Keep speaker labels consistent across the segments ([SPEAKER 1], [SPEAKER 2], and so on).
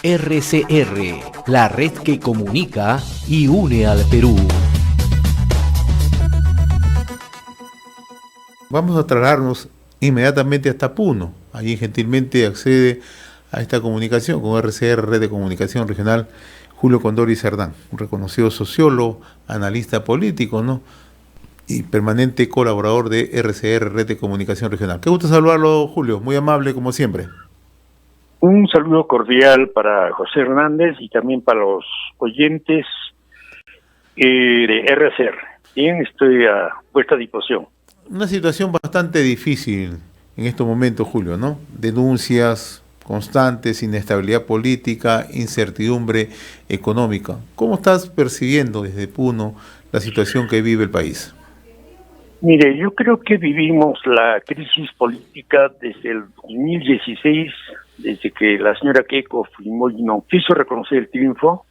[SPEAKER 1] RCR, la red que comunica y une al Perú.
[SPEAKER 2] Vamos a trasladarnos inmediatamente hasta Puno. Allí gentilmente accede a esta comunicación con RCR, Red de Comunicación Regional, Julio Condori Cerdán, un reconocido sociólogo, analista político, ¿no? Y permanente colaborador de RCR, Red de Comunicación Regional. Qué gusto saludarlo, Julio, muy amable como siempre.
[SPEAKER 3] Un saludo cordial para José Hernández y también para los oyentes de RCR. Bien, estoy a vuestra disposición.
[SPEAKER 2] Una situación bastante difícil en estos momentos, Julio, ¿no? Denuncias constantes, inestabilidad política, incertidumbre económica. ¿Cómo estás percibiendo desde Puno la situación que vive el país?
[SPEAKER 3] Mire, yo creo que vivimos la crisis política desde el 2016, desde que la señora Keiko Fujimori quiso reconocer el triunfo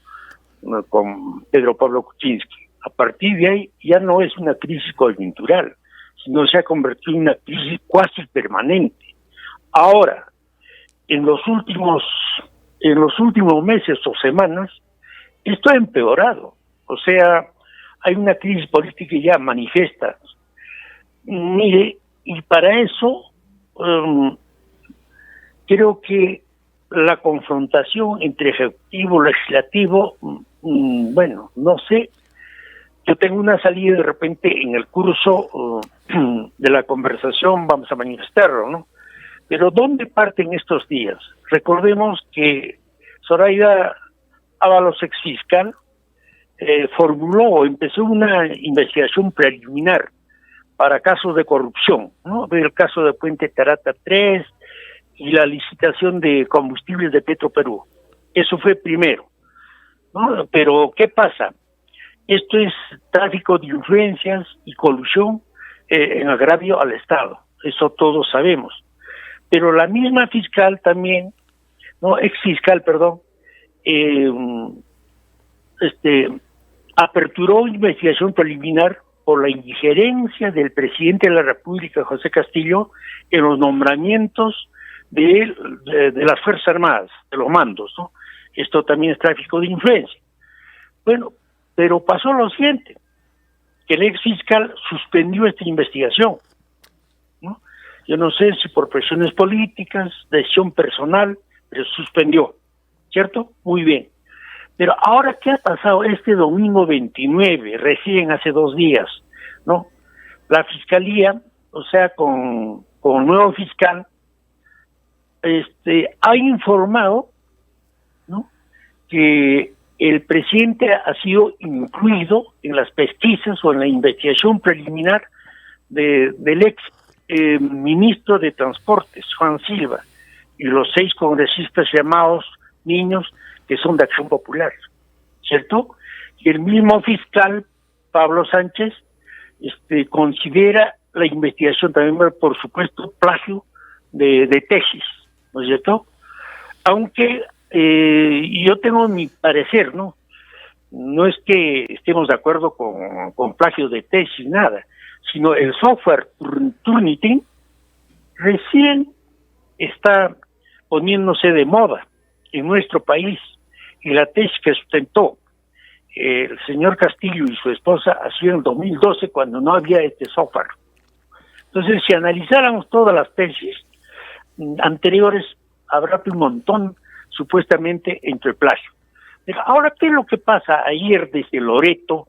[SPEAKER 3] con Pedro Pablo Kuczynski. A partir de ahí ya no es una crisis coyuntural, sino se ha convertido en una crisis cuasi permanente. Ahora, en los últimos meses o semanas, esto ha empeorado. O sea, hay una crisis política ya manifiesta. Mire, y para eso creo que la confrontación entre ejecutivo y legislativo, bueno, no sé, yo tengo una salida de repente en el curso de la conversación, vamos a manifestarlo, ¿no? Pero ¿dónde parten estos días? Recordemos que Zoraida Ábalos, exfiscal, empezó una investigación preliminar para casos de corrupción, ¿no? El caso de Puente Tarata 3 y la licitación de combustibles de Petroperú. Eso fue primero, ¿no? Pero ¿qué pasa? Esto es tráfico de influencias y colusión en agravio al Estado. Eso todos sabemos. Pero la misma fiscal también, exfiscal, aperturó investigación preliminar por la injerencia del presidente de la República, José Castillo, en los nombramientos de las Fuerzas Armadas, de los mandos, ¿no? Esto también es tráfico de influencia. Bueno, pero pasó lo siguiente, que el ex fiscal suspendió esta investigación, ¿no? Yo no sé si por presiones políticas, decisión personal, pero suspendió, ¿cierto? Muy bien. Pero ahora, ¿qué ha pasado este domingo 29, recién hace 2 días, ¿no? La Fiscalía, o sea, con nuevo fiscal, ha informado, ¿no?, que el presidente ha sido incluido en las pesquisas o en la investigación preliminar del ex ministro de Transportes, Juan Silva, y los 6 congresistas llamados niños que son de Acción Popular, ¿cierto? Y el mismo fiscal, Pablo Sánchez, considera la investigación también, por supuesto, plagio de tesis, ¿no es cierto? Aunque yo tengo mi parecer, ¿no? No es que estemos de acuerdo con plagio de tesis, nada, sino el software Turnitin recién está poniéndose de moda en nuestro país, y la tesis que sustentó el señor Castillo y su esposa ha sido en el 2012, cuando no había este software. Entonces, si analizáramos todas las tesis anteriores, habrá un montón supuestamente entre el plagio. Pero ahora, ¿qué es lo que pasa? Ayer desde Loreto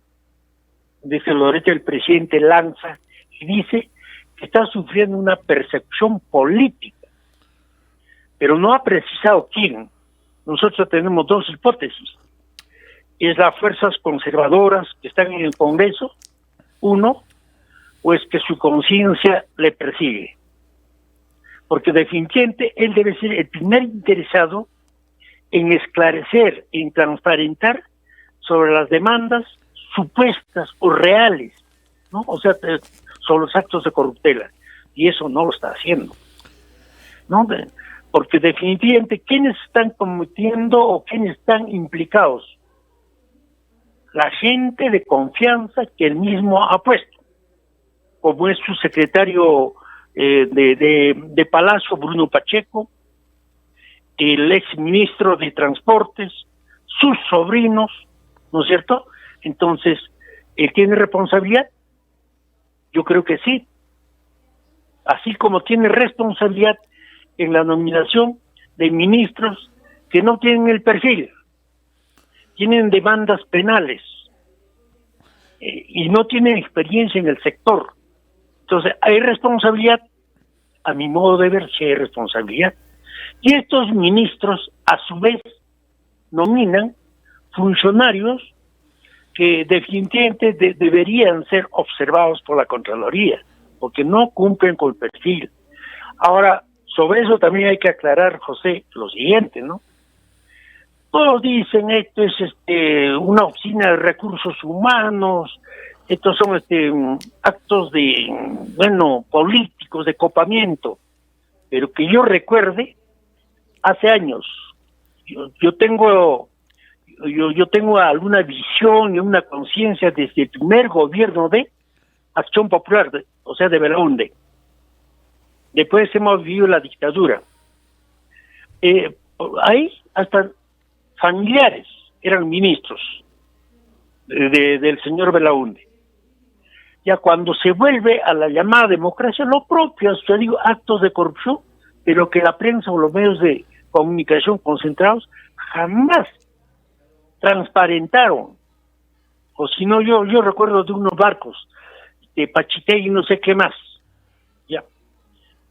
[SPEAKER 3] el presidente lanza y dice que está sufriendo una persecución política, pero no ha precisado quién. Nosotros tenemos 2 hipótesis. Es las fuerzas conservadoras que están en el Congreso, uno, o es que su conciencia le persigue. Porque definitivamente él debe ser el primer interesado en esclarecer, en transparentar sobre las demandas supuestas o reales, ¿no? O sea, sobre los actos de corruptela. Y eso no lo está haciendo, ¿no? Porque definitivamente, ¿quiénes están cometiendo o quiénes están implicados? La gente de confianza que él mismo ha puesto, como es su secretario de Palacio, Bruno Pacheco, el ex ministro de Transportes, sus sobrinos, ¿no es cierto? Entonces, ¿él tiene responsabilidad? Yo creo que sí. Así como tiene responsabilidad en la nominación de ministros que no tienen el perfil, tienen demandas penales y no tienen experiencia en el sector. Entonces, hay responsabilidad, a mi modo de ver, sí hay responsabilidad. Y estos ministros, a su vez, nominan funcionarios que definitivamente deberían ser observados por la Contraloría, porque no cumplen con el perfil. Ahora, sobre eso también hay que aclarar, José, lo siguiente, ¿no? Todos dicen esto es una oficina de recursos humanos, estos son actos de, políticos, de copamiento, pero que yo recuerde, hace años, yo tengo alguna visión y una conciencia desde el primer gobierno de Acción Popular, o sea, de Belaúnde. Después hemos vivido la dictadura. Ahí hasta familiares eran ministros del señor Belaúnde. Ya cuando se vuelve a la llamada democracia, lo propio, yo digo, actos de corrupción, pero que la prensa o los medios de comunicación concentrados jamás transparentaron. O si no, yo recuerdo de unos barcos de Pachité y no sé qué más, ya,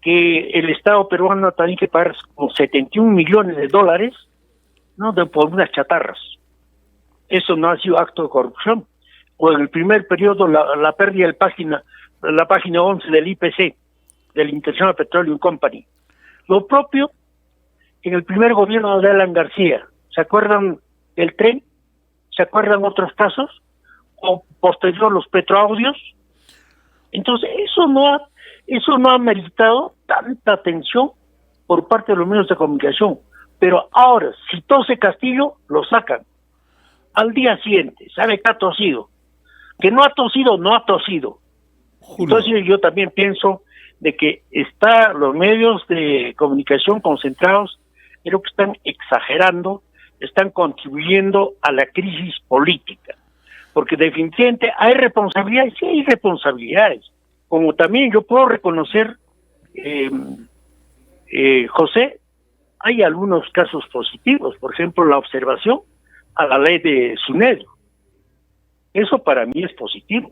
[SPEAKER 3] que el Estado peruano tenía que pagar como $71 millones, ¿no? Por unas chatarras. Eso no ha sido acto de corrupción. O en el primer periodo la pérdida la página 11 del IPC, del International Petroleum Company. Lo propio en el primer gobierno de Alan García. ¿Se acuerdan del tren? ¿Se acuerdan otros casos? O posterior los petroaudios. Entonces, eso no ha meritado tanta atención por parte de los medios de comunicación. Pero ahora, si tose Castillo, lo sacan. Al día siguiente, ¿sabe que ha tosido? Que no ha tosido, no ha tosido. Julio. Entonces yo también pienso de que los medios de comunicación concentrados, creo que están exagerando, están contribuyendo a la crisis política. Porque definitivamente hay responsabilidades, sí hay responsabilidades. Como también yo puedo reconocer, José, hay algunos casos positivos, por ejemplo, la observación a la ley de SUNEDO. Eso para mí es positivo.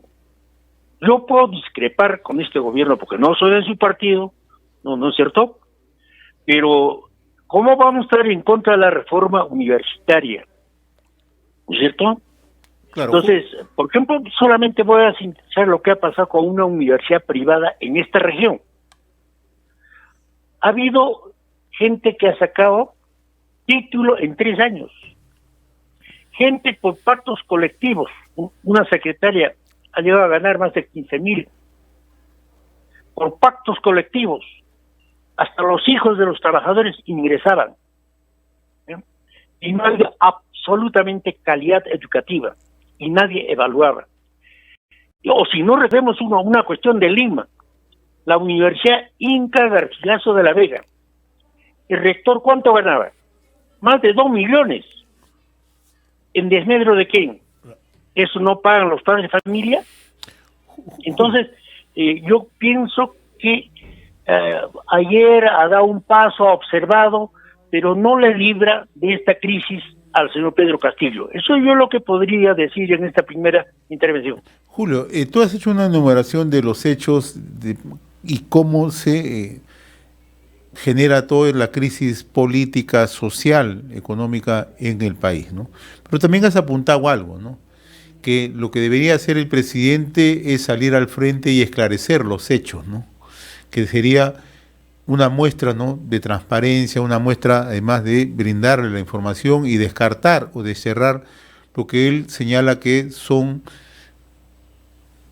[SPEAKER 3] Yo puedo discrepar con este gobierno porque no soy de su partido, no es cierto, pero ¿cómo vamos a estar en contra de la reforma universitaria? ¿No es cierto? Claro. Entonces, por ejemplo, solamente voy a sintetizar lo que ha pasado con una universidad privada en esta región. Ha habido gente que ha sacado título en 3 años. Gente por pactos colectivos. Una secretaria ha llegado a ganar más de 15,000. Por pactos colectivos. Hasta los hijos de los trabajadores ingresaban. Y no había absolutamente calidad educativa. Y nadie evaluaba. O si no, recordemos una cuestión de Lima. La Universidad Inca Garcilaso de la Vega. El rector, ¿cuánto ganaba? Más de 2 millones. ¿En desmedro de quién? ¿Eso no pagan los padres de familia? Entonces, yo pienso que ayer ha dado un paso, ha observado, pero no le libra de esta crisis al señor Pedro Castillo. Eso es yo lo que podría decir en esta primera intervención.
[SPEAKER 2] Julio, tú has hecho una enumeración de los hechos y cómo se genera toda la crisis política, social, económica en el país, ¿no? Pero también has apuntado algo, ¿no? Que lo que debería hacer el presidente es salir al frente y esclarecer los hechos, ¿no? Que sería una muestra, ¿no?, de transparencia, una muestra además de brindarle la información y descartar o desterrar lo que él señala que son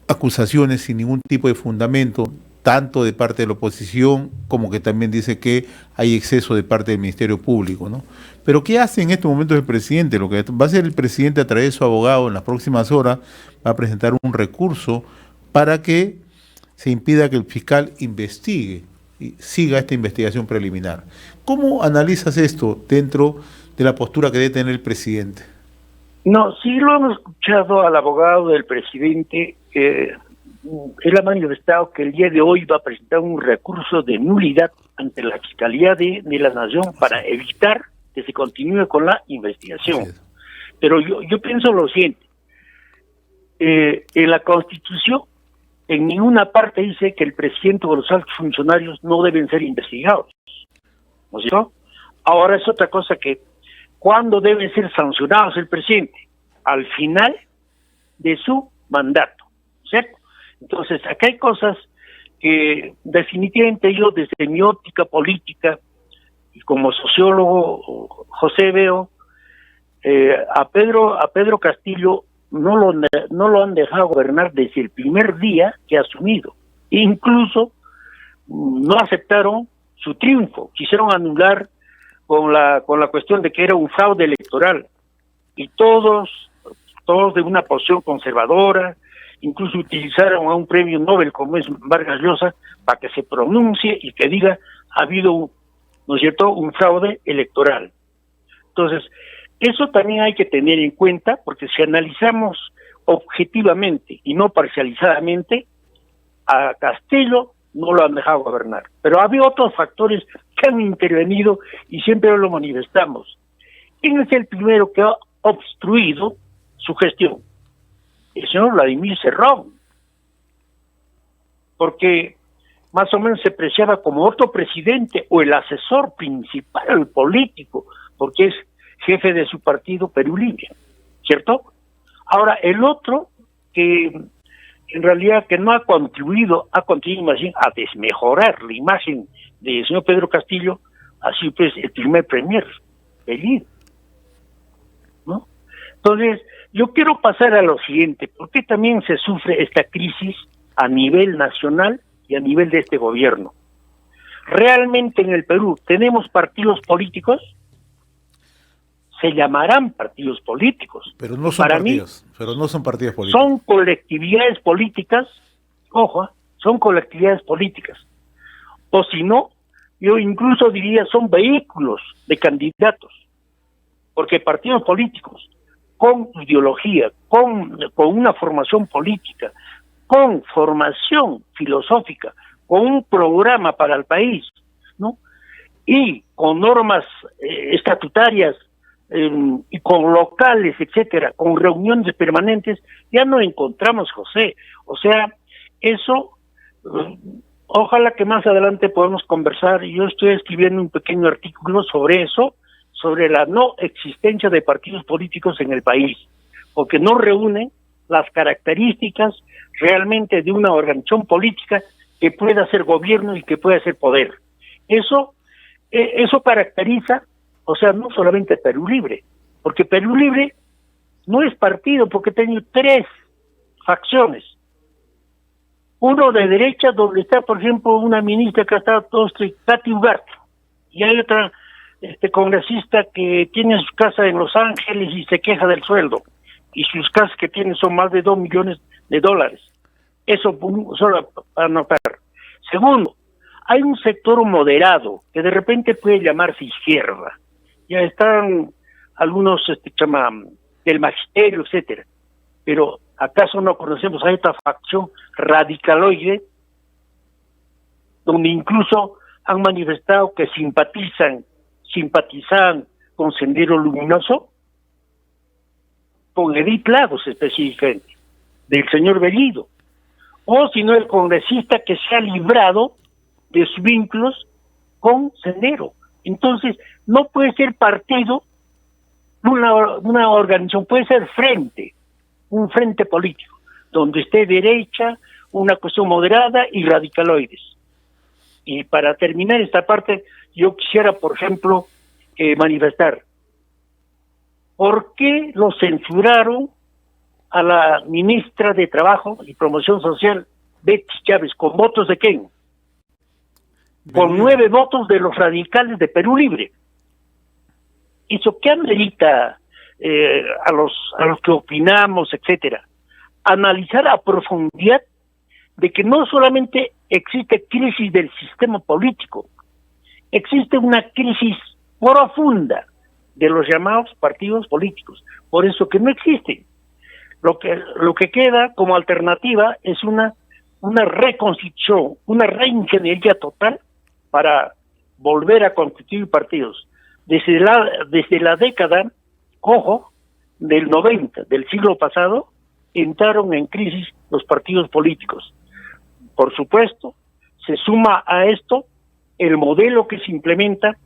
[SPEAKER 2] acusaciones sin ningún tipo de fundamento, tanto de parte de la oposición como que también dice que hay exceso de parte del Ministerio Público, ¿no? Pero ¿qué hace en estos momentos el presidente? Lo que va a hacer el presidente a través de su abogado en las próximas horas va a presentar un recurso para que se impida que el fiscal investigue y siga esta investigación preliminar. ¿Cómo analizas esto dentro de la postura que debe tener el presidente?
[SPEAKER 3] No, sí lo hemos escuchado al abogado del presidente. Él ha manifestado que el día de hoy va a presentar un recurso de nulidad ante la Fiscalía de la Nación para evitar que se continúe con la investigación. Pero yo pienso lo siguiente. En la Constitución, en ninguna parte dice que el presidente o los altos funcionarios no deben ser investigados, ¿no es cierto? Ahora es otra cosa que ¿cuándo deben ser sancionados el presidente? Al final de su mandato, ¿cierto? Entonces, acá hay cosas que definitivamente yo, desde mi óptica política y como sociólogo, José, veo a Pedro Castillo no lo han dejado gobernar desde el primer día que ha asumido. Incluso no aceptaron su triunfo, quisieron anular con la cuestión de que era un fraude electoral, y todos de una posición conservadora, incluso utilizaron a un premio Nobel como es Vargas Llosa para que se pronuncie y que diga ha habido, ¿no es cierto?, un fraude electoral. Entonces, eso también hay que tener en cuenta, porque si analizamos objetivamente y no parcializadamente, a Castillo no lo han dejado gobernar. Pero había otros factores que han intervenido y siempre lo manifestamos. ¿Quién es el primero que ha obstruido su gestión? El señor Vladimir Cerrón. Porque más o menos se apreciaba como otro presidente o el asesor principal, el político, porque es jefe de su partido Perú Libre, ¿cierto? Ahora, el otro que en realidad que no ha contribuido más bien a desmejorar la imagen del señor Pedro Castillo, ha sido pues el primer premier, Bellido, ¿no? Entonces, yo quiero pasar a lo siguiente, ¿por qué también se sufre esta crisis a nivel nacional y a nivel de este gobierno? ¿Realmente en el Perú tenemos partidos políticos? Se llamarán partidos políticos.
[SPEAKER 2] Pero no son partidos, políticos.
[SPEAKER 3] Son colectividades políticas, ojo, son colectividades políticas. O si no, yo incluso diría son vehículos de candidatos. Porque partidos políticos con ideología, con una formación política, con formación filosófica, con un programa para el país, ¿no? Y con normas estatutarias, y con locales, etcétera, con reuniones permanentes, ya no encontramos, José. O sea, eso, ojalá que más adelante podamos conversar. Yo estoy escribiendo un pequeño artículo sobre eso, sobre la no existencia de partidos políticos en el país, porque no reúnen las características realmente de una organización política que pueda ser gobierno y que pueda ser poder. Eso caracteriza, o sea, no solamente Perú Libre, porque Perú Libre no es partido, porque tiene 3 facciones. Uno de derecha, donde está, por ejemplo, una ministra que ha estado Katy Ugarte, y hay otra congresista que tiene su casa en Los Ángeles y se queja del sueldo, y sus casas que tiene son más de $2 millones. Eso solo para notar. Segundo, hay un sector moderado que de repente puede llamarse izquierda. Ya están algunos del magisterio, etcétera. Pero ¿acaso no conocemos a esta facción radicaloide, donde incluso han manifestado que simpatizan con Sendero Luminoso? Con Edith Lagos específicamente, del señor Bellido. O si no, el congresista que se ha librado de sus vínculos con Sendero. Entonces, no puede ser partido una organización, puede ser un frente político, donde esté derecha, una cuestión moderada y radicaloides. Y para terminar esta parte, yo quisiera, por ejemplo, manifestar, ¿por qué lo censuraron a la ministra de Trabajo y Promoción Social, Betty Chávez, con votos de quién? Con 9 votos de los radicales de Perú Libre. ¿Eso qué amerita a los que opinamos, etcétera? Analizar a profundidad de que no solamente existe crisis del sistema político, existe una crisis profunda de los llamados partidos políticos, por eso que no existen. Lo que queda como alternativa es una reconstitución, una reingeniería total para volver a constituir partidos. Desde la década, ojo, del 90, del siglo pasado, entraron en crisis los partidos políticos. Por supuesto, se suma a esto el modelo que se implementa,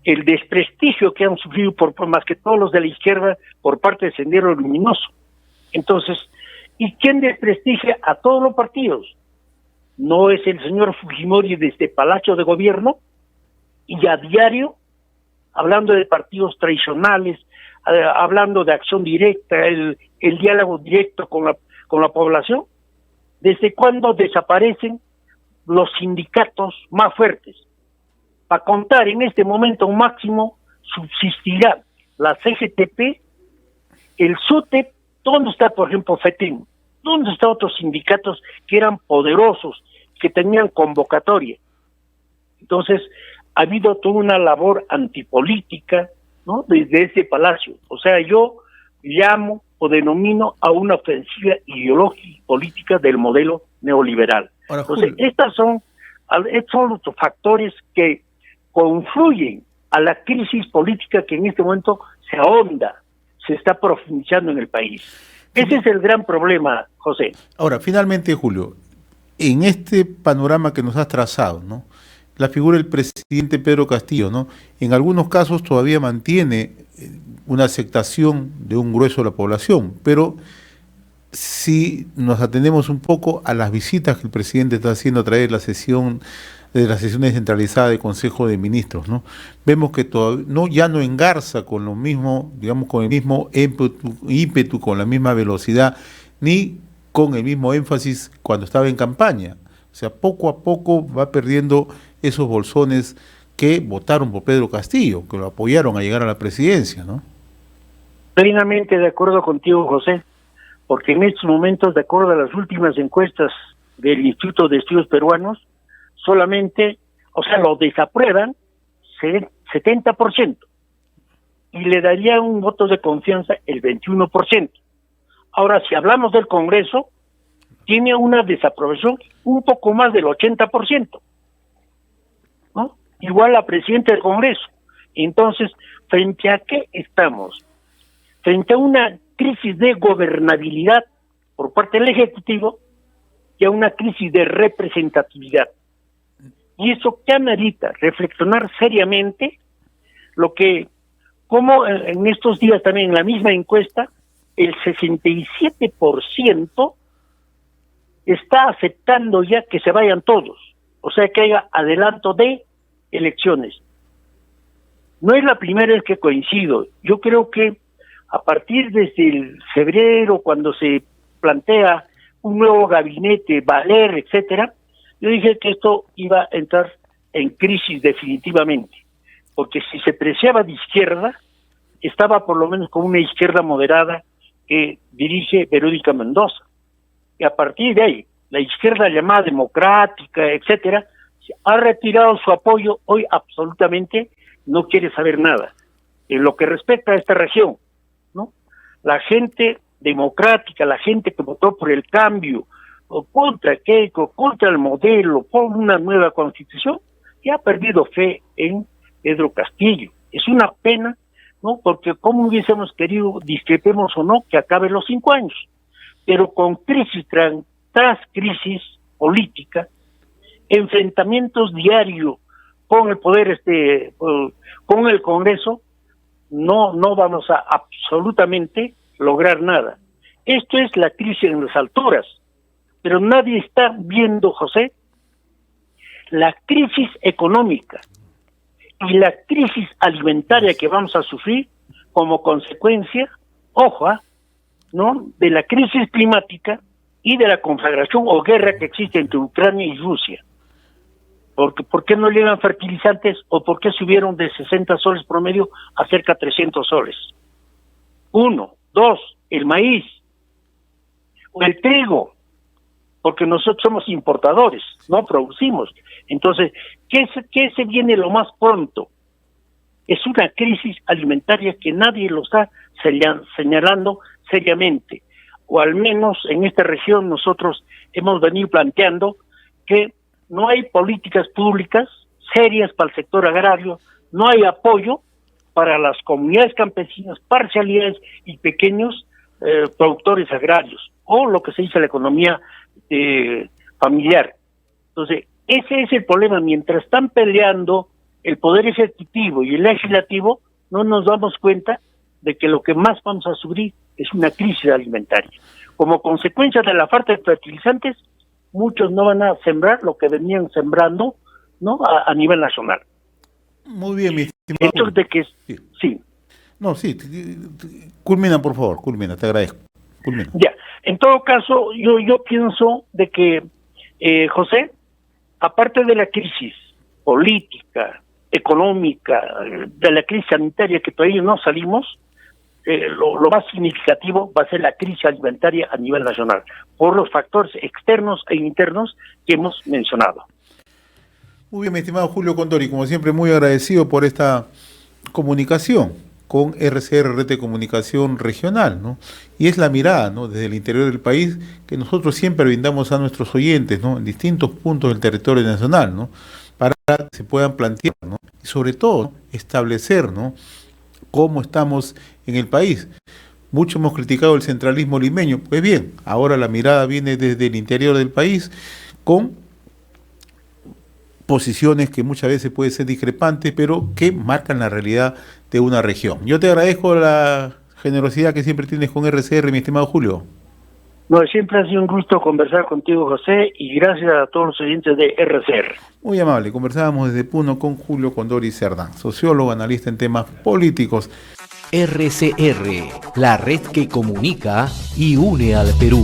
[SPEAKER 3] el desprestigio que han sufrido por más que todos los de la izquierda por parte de Sendero Luminoso. Entonces, ¿y quién desprestigia a todos los partidos? ¿No es el señor Fujimori desde Palacio de Gobierno? Y a diario, hablando de partidos tradicionales, hablando de acción directa, el diálogo directo con la población. ¿Desde cuándo desaparecen los sindicatos más fuertes? Para contar en este momento un máximo subsistirá la CGTP, el SUTEP. ¿Dónde está, por ejemplo, FETEN? ¿Dónde están otros sindicatos que eran poderosos, que tenían convocatoria? Entonces, ha habido toda una labor antipolítica, ¿no?, desde ese palacio. O sea, yo llamo o denomino a una ofensiva ideológica y política del modelo neoliberal.
[SPEAKER 2] Ahora,
[SPEAKER 3] entonces,
[SPEAKER 2] Julio,
[SPEAKER 3] estos son los factores que confluyen a la crisis política que en este momento se ahonda, se está profundizando en el país. Ese es el gran problema, José.
[SPEAKER 2] Ahora, finalmente, Julio, en este panorama que nos has trazado, ¿no?, la figura del presidente Pedro Castillo, ¿no?, en algunos casos todavía mantiene una aceptación de un grueso de la población, pero si nos atendemos un poco a las visitas que el presidente está haciendo a través de la sesión descentralizada del Consejo de Ministros, ¿no?, vemos que todavía ya no engarza con lo mismo, digamos, con el mismo ímpetu, con la misma velocidad, ni con el mismo énfasis cuando estaba en campaña. O sea, poco a poco va perdiendo esos bolsones que votaron por Pedro Castillo, que lo apoyaron a llegar a la presidencia, ¿no?
[SPEAKER 3] Plenamente de acuerdo contigo, José, porque en estos momentos, de acuerdo a las últimas encuestas del Instituto de Estudios Peruanos, solamente, o sea, lo desaprueban 70%, y le daría un voto de confianza el 21%. Ahora, si hablamos del Congreso, tiene una desaprobación un poco más del 80%, ¿no? Igual la presidenta del Congreso. Entonces, ¿frente a qué estamos? Frente a una crisis de gobernabilidad por parte del Ejecutivo y a una crisis de representatividad. Y eso que amerita reflexionar seriamente como en estos días también en la misma encuesta, el 67% está aceptando ya que se vayan todos, o sea que haya adelanto de elecciones. No es la primera vez que coincido. Yo creo que a partir desde el febrero, cuando se plantea un nuevo gabinete, Valer, etcétera, yo dije que esto iba a entrar en crisis definitivamente, porque si se preciaba de izquierda, estaba por lo menos con una izquierda moderada que dirige Verónica Mendoza. Y a partir de ahí, la izquierda llamada democrática, etcétera, ha retirado su apoyo, hoy absolutamente no quiere saber nada. En lo que respecta a esta región, ¿no?, la gente democrática, la gente que votó por el cambio, o contra Keiko, contra el modelo, por una nueva constitución, ya ha perdido fe en Pedro Castillo. Es una pena, ¿no?, porque como hubiésemos querido, discrepemos o no, que acabe los 5 años, pero con crisis tras crisis política, enfrentamientos diarios con el poder, con el Congreso, no vamos a absolutamente lograr nada. Esto es la crisis en las alturas, pero nadie está viendo, José, la crisis económica y la crisis alimentaria que vamos a sufrir como consecuencia, ¿no?, de la crisis climática y de la conflagración o guerra que existe entre Ucrania y Rusia. Porque, ¿por qué no llegan fertilizantes o por qué subieron de 60 soles promedio a cerca de 300 soles? 1, 2, el maíz o el trigo. porque nosotros somos importadores, no producimos. Entonces, ¿qué se viene lo más pronto? Es una crisis alimentaria que nadie lo está señalando seriamente, o al menos en esta región nosotros hemos venido planteando que no hay políticas públicas serias para el sector agrario, no hay apoyo para las comunidades campesinas, parcialidades y pequeños productores agrarios, o lo que se dice la economía familiar. Entonces, ese es el problema. Mientras están peleando el Poder Ejecutivo y el Legislativo, no nos damos cuenta de que lo que más vamos a sufrir es una crisis alimentaria. Como consecuencia de la falta de fertilizantes, muchos no van a sembrar lo que venían sembrando, ¿no?, a nivel nacional.
[SPEAKER 2] Muy bien, mi estimado.
[SPEAKER 3] Entonces, de que sí.
[SPEAKER 2] No, sí, culmina, por favor, culmina, te agradezco. Culmina.
[SPEAKER 3] Ya, en todo caso, yo pienso de que, José, aparte de la crisis política, económica, de la crisis sanitaria que todavía no salimos, lo más significativo va a ser la crisis alimentaria a nivel nacional, por los factores externos e internos que hemos mencionado.
[SPEAKER 2] Muy bien, mi estimado Julio Condori, como siempre muy agradecido por esta comunicación con RCR, Red de Comunicación Regional, ¿no? Y es la mirada, ¿no?, desde el interior del país que nosotros siempre brindamos a nuestros oyentes, ¿no?, en distintos puntos del territorio nacional, ¿no?, para que se puedan plantear, ¿no?, y sobre todo, ¿no?, establecer, ¿no?, cómo estamos en el país. Mucho hemos criticado el centralismo limeño, pues bien, ahora la mirada viene desde el interior del país con posiciones que muchas veces pueden ser discrepantes, pero que marcan la realidad de una región. Yo te agradezco la generosidad que siempre tienes con RCR, mi estimado Julio.
[SPEAKER 3] No, siempre ha sido un gusto conversar contigo, José, y gracias a todos los oyentes de RCR.
[SPEAKER 2] Muy amable, conversábamos desde Puno con Julio Condori Cerdán, sociólogo, analista en temas políticos.
[SPEAKER 1] RCR, la red que comunica y une al Perú.